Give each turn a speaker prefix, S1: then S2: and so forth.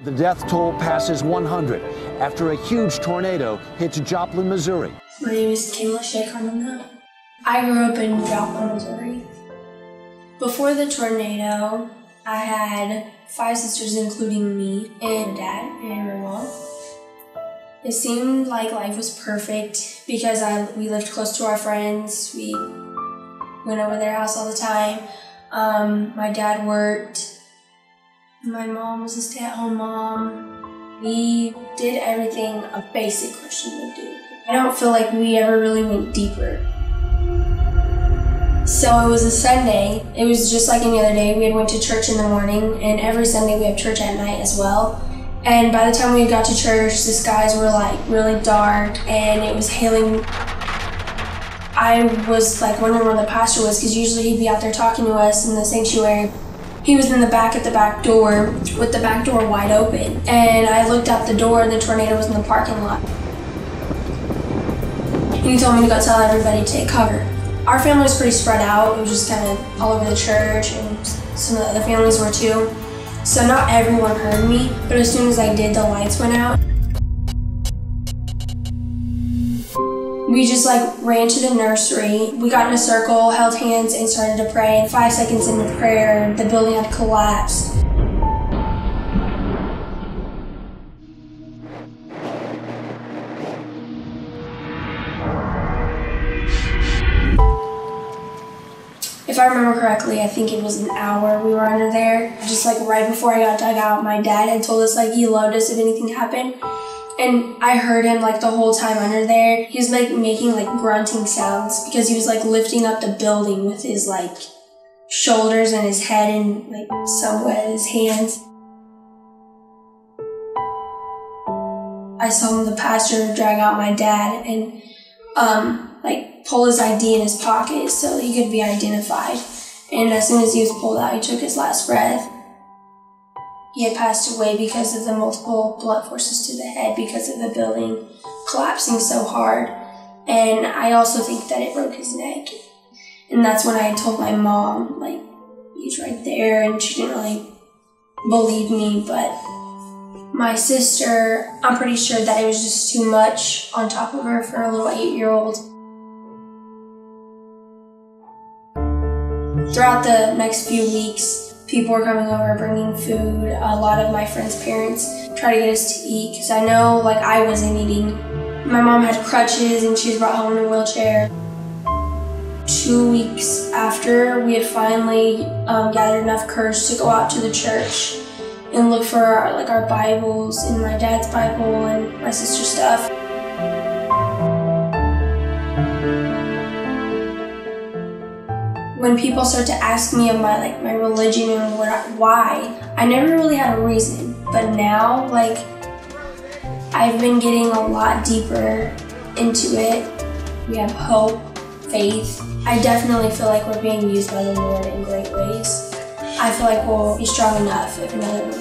S1: The death toll passes 100 after a huge tornado hits Joplin, Missouri.
S2: My name is Kayla Sheikh. I grew up in Joplin, Missouri. Before the tornado, I had 5 sisters, including me, and dad and my mom. It seemed like life was perfect because we lived close to our friends. We went over their house all the time. My dad worked. My mom was a stay-at-home mom. We did everything a basic Christian would do. I don't feel like we ever really went deeper. So it was a Sunday. It was just like any other day. We had went to church in the morning, and every Sunday we have church at night as well. And by the time we got to church, the skies were like really dark, and it was hailing. I was like wondering where the pastor was, because usually he'd be out there talking to us in the sanctuary. He was in the back at the back door with the back door wide open. And I looked out the door and the tornado was in the parking lot. And he told me to go tell everybody to take cover. Our family was pretty spread out. It was just kind of all over the church, and some of the other families were too. So not everyone heard me, but as soon as I did, the lights went out. We just ran to the nursery. We got in a circle, held hands, and started to pray. 5 seconds into prayer, the building had collapsed. If I remember correctly, I think it was an hour we were under there. Just right before I got dug out, my dad had told us he loved us if anything happened. And I heard him the whole time under there. He was making grunting sounds because he was lifting up the building with his shoulders and his head and somewhat his hands. I saw the pastor drag out my dad and pull his ID in his pocket so he could be identified. And as soon as he was pulled out, he took his last breath. He had passed away because of the multiple blunt forces to the head because of the building collapsing so hard. And I also think that it broke his neck. And that's when I told my mom, he's right there, and she didn't really believe me. But my sister, I'm pretty sure that it was just too much on top of her for a little 8-year-old. Throughout the next few weeks, people were coming over, bringing food. A lot of my friends' parents tried to get us to eat, because I know, I wasn't eating. My mom had crutches, and she was brought home in a wheelchair. 2 weeks after, we had finally gathered enough courage to go out to the church and look for our Bibles, and my dad's Bible and my sister's stuff. When people start to ask me of my religion and why, I never really had a reason. But now, I've been getting a lot deeper into it. We have hope, faith. I definitely feel like we're being used by the Lord in great ways. I feel like we'll be strong enough if another